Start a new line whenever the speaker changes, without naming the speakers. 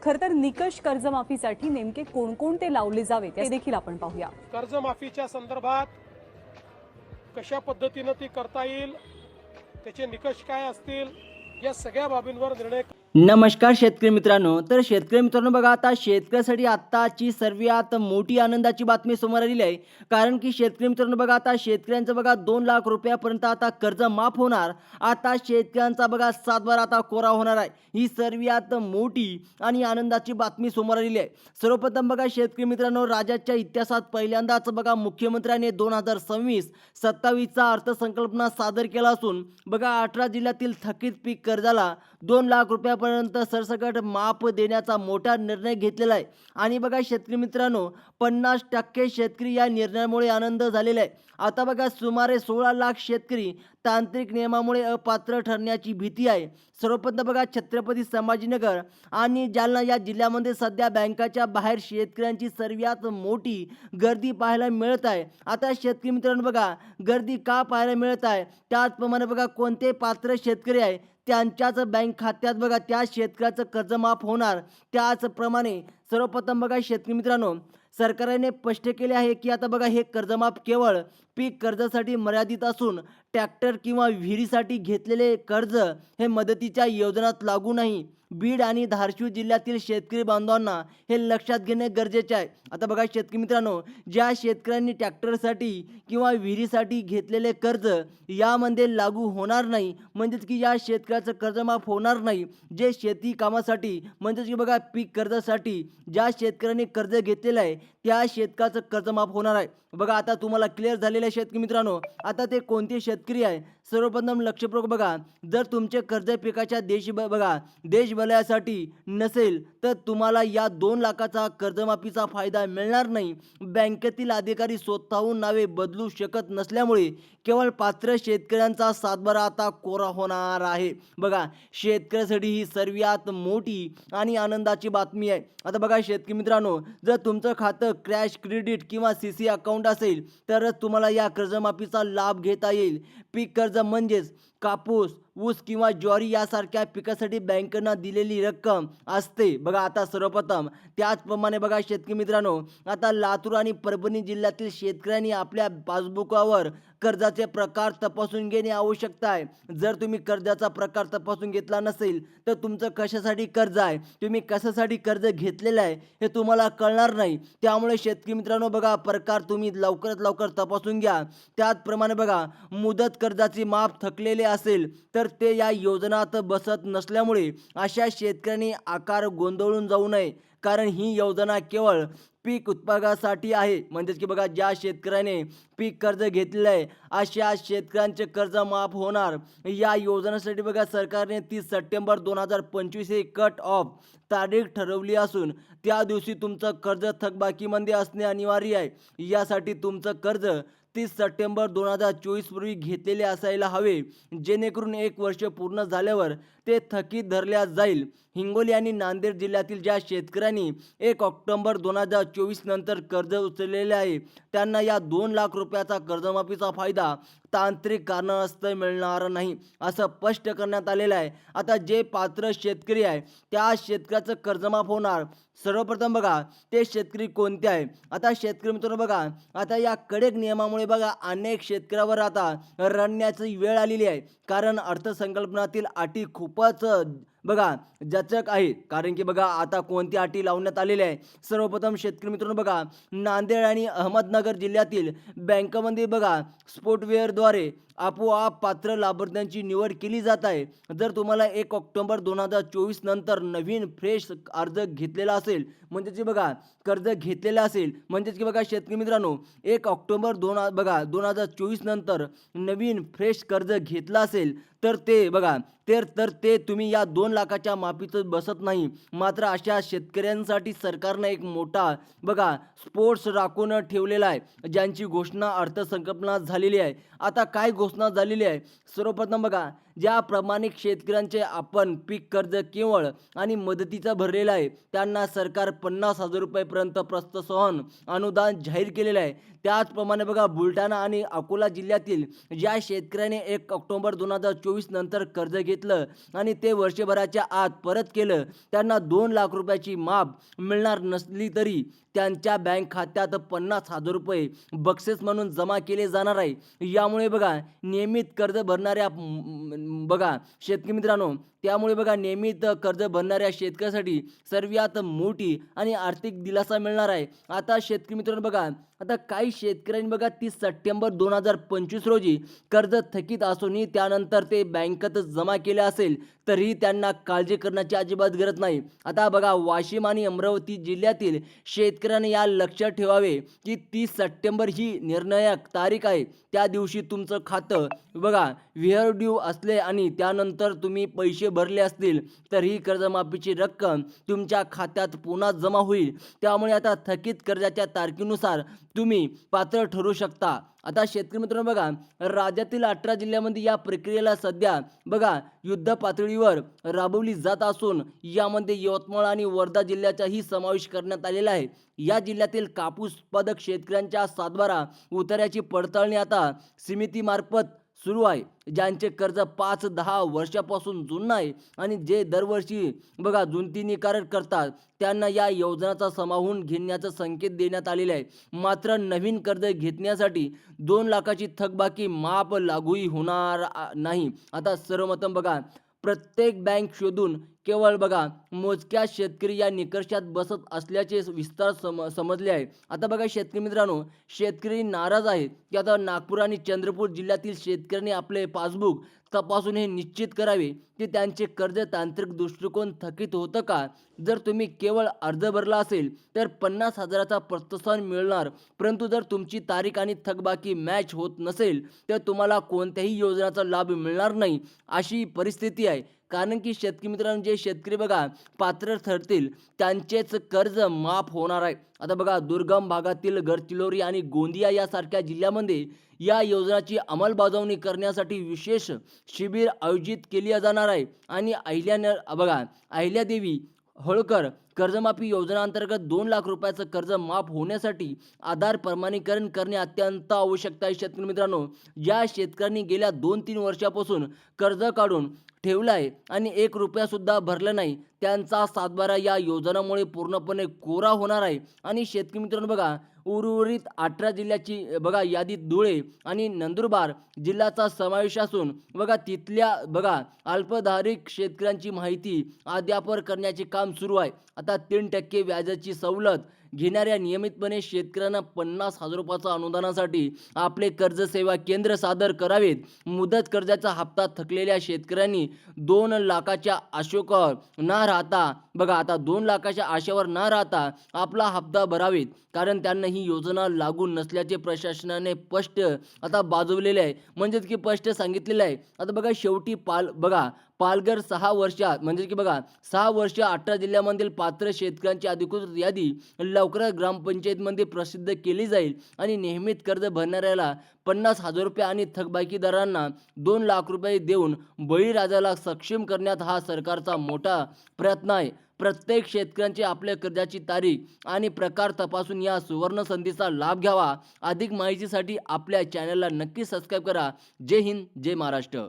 खरं तर निकष कर्जमाफीसाठी नेमके कोणकोणते लावले जावेत ते देखील आपण पाहूया।
कर्जमाफीच्या संदर्भात कशा पद्धतीने ती करता येईल, त्याचे निकष काय असतील, या सगळ्या बाबींवर निर्णय
नमस्कार शेतकरी मित्रांनो. तर शेतकरी मित्रांनो बघा, आता शेतकऱ्यासाठी आत्ताची सर्वात मोठी आनंदाची बातमी समोर आलेली आहे. कारण की शेतकरी मित्रांनो बघा, आता शेतकऱ्यांचं बघा 2 लाख रुपयापर्यंत आता कर्ज माफ होणार. आता शेतकऱ्यांचा बघा 7 आता कोरा होणार आहे. ही सर्वात मोठी आणि आनंदाची बातमी समोर आलेली आहे. सर्वप्रथम बघा शेतकरी मित्रांनो, राज्याच्या इतिहासात पहिल्यांदाच बघा मुख्यमंत्र्यांनी 2026-27चा अर्थसंकल्पना सादर केला असून बघा 18 जिल्ह्यातील थकीत पीक कर्जाला 2 लाख रुपयापर्यंत सरसकट माफ देण्याचा मोठा निर्णय घेतलेला आहे. आणि बघा शेतकरी मित्रांनो, 50% शेतकरी या निर्णयामुळे आनंद झालेला आहे. आता बघा सुमारे 16 लाख शेतकरी तांत्रिक नियमामुळे अपात्र ठरण्याची भीती आहे. सर्वप्रथम बघा छत्रपती संभाजीनगर आणि जालना या जिल्ह्यामध्ये सध्या बँकाच्या बाहेर शेतकऱ्यांची सर्वात मोठी गर्दी पाहायला मिळत आहे. आता शेतकरी मित्रांनो बघा, गर्दी का पाहायला मिळत आहे, त्याचप्रमाणे बघा कोणते पात्र शेतकरी आहे त्यांच्याच बँक खात्यात बघा त्या शेतकऱ्याचं कर्ज माफ होणार. त्याचप्रमाणे सर्वप्रथम बघा शेतकरी मित्रांनो, सरकारने स्पष्ट केले आहे की आता बघा हे कर्जमाफ केवळ पीक कर्जासाठी मर्यादित असून ट्रॅक्टर किंवा विहिरीसाठी घेतलेले कर्ज हे मदतीच्या योजनात लागू नाही. बीड आणि धाराशिव जिल्ह्यातील शेतकरी बांधवांना हे लक्षात घेणे गरजेचे आहे. आता बघा शेतकरी मित्रांनो, ज्या शेतकऱ्यांनी ट्रॅक्टरसाठी किंवा विहिरीसाठी घेतलेले कर्ज यामध्ये लागू होणार नाही, म्हणजेच की या शेतकऱ्याचं कर्ज माफ होणार नाही. जे शेती कामासाठी म्हणजेच की बघा पीक कर्जासाठी ज्या शेतकऱ्यांनी कर्ज घेतलेलं आहे त्या शेतकऱ्याचं कर्ज माफ होणार आहे. बघा आता तुम्हाला क्लिअर झालेलं आहे शेतकरी मित्रांनो. आता ते कोणते शेतकरी आहे, सर्वप्रथम लक्षपूर्वक बघा. जर तुमचे कर्ज पिकाच्या देश भल्यासाठी नसेल तर तुम्हाला या 2 लाखाचा कर्जमाफीचा फायदा मिळणार नाही. बँकेतील अधिकारी स्वतःहून नावे बदलू शकत नसल्यामुळे केवळ पात्र शेतकऱ्यांचा 7 आता कोरा होणार आहे. बघा शेतकऱ्यासाठी ही सर्वात मोठी आणि आनंदाची बातमी आहे. आता बघा शेतकरी मित्रांनो, जर तुमचं खातं क्रॅश क्रेडिट किंवा CC अकाउंट असेल तरच तुम्हाला या कर्जमाफीचा लाभ घेता येईल. पीक कर्ज म्हणजेच कापूस, ऊस किंवा ज्वारी यासारख्या पिकासाठी बँकेनं दिलेली रक्कम असते बघा. आता सर्वप्रथम त्याचप्रमाणे बघा शेतकरी मित्रांनो, आता लातूर आणि परभणी जिल्ह्यातील शेतकऱ्यांनी आपल्या पासबुकावर कर्जाचे प्रकार तपासून घेणे आवश्यक आहे. जर तुम्ही कर्जाचा प्रकार तपासून घेतला नसेल तर तुमचं कशासाठी कर्ज आहे, तुम्ही कशासाठी कर्ज घेतलेलं आहे हे तुम्हाला कळणार नाही. त्यामुळे शेतकरी मित्रांनो बघा, प्रकार तुम्ही लवकरात लवकर तपासून घ्या. त्याचप्रमाणे बघा, मुदत कर्जाची माफ थकलेले असेल तर ते या योजनात बसत नसल्यामुळे अशा शेतकऱ्यांनी आकार गोंधळून जाऊ नये. कारण ही योजना केवळ पीक उत्पादनासाठी आहे. म्हणजेच की बघा, ज्या शेतकऱ्याने पीक कर्ज घेतलेलं आहे अशा शेतकऱ्यांचे कर्ज माफ होणार. या योजनेसाठी बघा सरकारने 30 सप्टेंबर 2025 ही कट ऑफ तारीख ठरवली असून त्या दिवशी तुमचं कर्ज थकबाकीमध्ये असणे अनिवार्य आहे. यासाठी तुमचं कर्ज 30 सप्टेंबर 2024 पूर्वी घेतलेले असायला हवे, जेणेकरून 1 वर्ष पूर्ण झाल्यावर ते थकीत धरल्या जाईल. हिंगोली आणि नांदेड जिल्ह्यातील ज्या शेतकऱ्यांनी 1 ऑक्टोबर 2024 नंतर कर्ज उचललेले आहे त्यांना या 2 लाख रुपयाचा कर्जमाफीचा फायदा तांत्रिक कारणास्तव मिळणार नाही, असं स्पष्ट करण्यात आलेलं आहे. आता जे पात्र शेतकरी आहे त्या शेतकऱ्याचं कर्जमाफ होणार. सर्वप्रथम बघा ते शेतकरी कोणते आहे. आता शेतकरी मित्रांनो बघा, आता या कडक नियमामुळे बघा अनेक शेतकऱ्यावर आता रडण्याची वेळ आलेली आहे. कारण अर्थसंकल्पनातील अटी खूपच बघा जाचक आहे. कारण की बघा आता कोणत्या अटी लावण्यात आलेल्या आहे. सर्वप्रथम शेतकरी मित्रांनो बघा, नांदेड आणि अहमदनगर जिल्ह्यातील बँकांमध्ये बघा सॉफ्टवेअरद्वारे आपोआप पात्र लाभार्थ्यांची निवड केली जात आहे. जर तुम्हाला 1 ऑक्टोबर 2024 नंतर नवीन फ्रेश अर्ज घेतलेला असेल, म्हणजे जे बघा कर्ज घेतलेलं असेल, म्हणजेच की बघा शेतकरी मित्रांनो 1 ऑक्टोबर 2024 नंतर नवीन फ्रेश कर्ज घेतला असेल तर ते बघा ते तुम्ही या 2 लाखाच्या माफीचं बसत नाही. मात्र अशा शेतकऱ्यांसाठी सरकारनं एक मोठा बघा स्पोर्ट्स राखून ठेवलेला आहे, ज्यांची घोषणा अर्थसंकल्पनात झालेली आहे. आता काय घोषणा झालेली आहे, सर्वप्रथम बघा ज्या प्रामाणिक शेतकऱ्यांचे आपण पीक कर्ज केवळ आणि मदतीचा भरलेला आहे त्यांना सरकार 50,000 रुपयेपर्यंत प्रस्तसहन अनुदान जाहीर केलेलं आहे. त्याचप्रमाणे बघा बुलढाणा आणि अकोला जिल्ह्यातील ज्या शेतकऱ्याने 1 ऑक्टोबर 2024 नंतर कर्ज घेतलं आणि ते वर्षभराच्या आत परत केलं त्यांना 2 लाख रुपयाची माफ मिळणार नसली तरी त्यांच्या बँक खात्यात 50,000 रुपये बक्षीस म्हणून जमा केले जाणार आहे. यामुळे बघा नियमित कर्ज भरणाऱ्या बघा शेतकरी मित्रांनो त्यामुळे बघा नियमित कर्ज भरणाऱ्या शेतकऱ्यासाठी सर्वात मोठी आणि आर्थिक दिलासा मिळणार आहे. आता शेतकरी मित्रांनो बघा आता काही शेतकऱ्यांनी बघा 30 सप्टेंबर 2025 रोजी कर्ज थकीत असूनही त्यानंतर ते बँकेत जमा केले असेल तरीही त्यांना काळजी करण्याची अजिबात गरज नाही. आता बघा वाशिम आणि अमरावती जिल्ह्यातील शेतकऱ्यांनी या लक्षात ठेवावे की 30 सप्टेंबर ही निर्णायक तारीख आहे. त्या दिवशी तुमचं खातं बघा व्हेअर ड्यू असले आणि त्यानंतर तुम्ही पैसे भरले असतील तर ही कर्जमाफीची रक्कम तुमच्या खात्यात पुन्हा जमा होईल. त्यामुळे आता थकीत कर्जाच्या तारखेनुसार तुम्ही पात्र ठरू शकता. आता शेतकरी मित्रांनो बघा राज्यातील 18 जिल्ह्यामध्ये या प्रक्रियेला सध्या बघा युद्ध पातळीवर राबवली जात असून यामध्ये यवतमाळ आणि वर्धा जिल्ह्याचाही समावेश करण्यात आलेला आहे. या जिल्ह्यातील कापूस उत्पादक शेतकऱ्यांच्या 7/12 उतार्याची पडताळणी आता समितीमार्फत सुरू आहे. ज्यांचे कर्ज 5-10 वर्षापासून जुनं आहे आणि जे दरवर्षी बघा जुनतीने करार करतात त्यांना या योजनाचा समावून घेण्याचा संकेत देण्यात आलेला आहे. मात्र नवीन कर्ज घेण्यासाठी 2 लाखाची थकबाकी माफ लागूही होणार नाही. आता सर्वप्रथम बघा प्रत्येक बँक शोधून केवळ बघा मोजक्या शेतकरी या निकषात बसत असल्याचे विस्तार समजले आहे. आता बघा शेतकरी मित्रांनो शेतकरी नाराज आहेत की आता नागपूर आणि चंद्रपूर जिल्ह्यातील शेतकऱ्यांनी आपले पासबुक तपासून हे निश्चित करावे की त्यांचे कर्ज तांत्रिक दृष्टिकोन थकीत होतं का. जर तुम्ही केवळ अर्ज भरला असेल तर 50,000चा प्रोत्साहन मिळणार, परंतु जर तुमची तारीख आणि थकबाकी मॅच होत नसेल तर तुम्हाला कोणत्याही योजनेचा लाभ मिळणार नाही अशी परिस्थिती आहे. कारण की शेतकरी मित्रांनो जे शेतकरी बघा पात्र ठरतील त्यांचेच कर्ज माफ होणार आहे. आता बघा दुर्गम भागातील गडचिरोली आणि गोंदिया यासारख्या जिल्ह्यामध्ये या योजनेची अंमलबजावणी करण्यासाठी विशेष शिबिर आयोजित केली जाणार आहे आणि अहिल्यादेवी होळकर कर्जमाफी योजनेअंतर्गत 2 लाख रुपयाचं कर्ज माफ होण्यासाठी आधार प्रमाणीकरण करणे अत्यंत आवश्यक आहे. शेतकरी मित्रांनो ज्या शेतकऱ्यांनी गेल्या 2-3 वर्षापासून कर्ज काढून ठेवला आहे आणि 1 रुपया सुद्धा भरला नाही त्यांचा 7/12 या योजनेमुळे पूर्णपणे कोरा होणार आहे. आणि शेतकरी मित्रांनो बघा उर्वरित 18 जिल्ह्याची बघा यादीत धुळे आणि नंदुरबार जिल्ह्याचा समावेश असून बघा तिथल्या बघा अल्पधारिक शेतकऱ्यांची माहिती अद्याप करण्याचे काम सुरू आहे. आता 3% व्याजाची सवलत घेणाऱ्या नियमितपणे शेतकऱ्यांना 50,000 रुपयाच्या अनुदानासाठी आपले कर्ज सेवा केंद्र सादर करावेत. मुदत कर्जाचा हप्ता थकलेल्या शेतकऱ्यांनी 2 लाखाच्या आशेवर न राहता बघा आता 2 लाखाच्या आशेवर न राहता आपला हप्ता भरावेत कारण त्यांना ही योजना लागू नसल्याचे प्रशासनाने स्पष्ट आता बाजवलेले आहे म्हणजेच की स्पष्ट सांगितलेलं आहे. आता बघा शेवटी पालघर 6 वर्षात म्हणजे की बघा 6 वर्ष 18 जिल्ह्यामधील पात्र शेतकऱ्यांची अधिकृत यादी लवकरच ग्रामपंचायतमध्ये प्रसिद्ध केली जाईल आणि नियमित कर्ज भरणाऱ्याला 50,000 रुपये आणि थकबाकीदारांना 2 लाख रुपये देऊन बळीराजाला सक्षम करण्यात हा सरकारचा मोठा प्रयत्न आहे. प्रत्येक शेतकऱ्यांची आपल्या कर्जाची तारीख आणि प्रकार तपासून या सुवर्ण संधीचा लाभ घ्यावा. अधिक माहितीसाठी आपल्या चॅनलला नक्की सबस्क्राईब करा. जय हिंद जय महाराष्ट्र.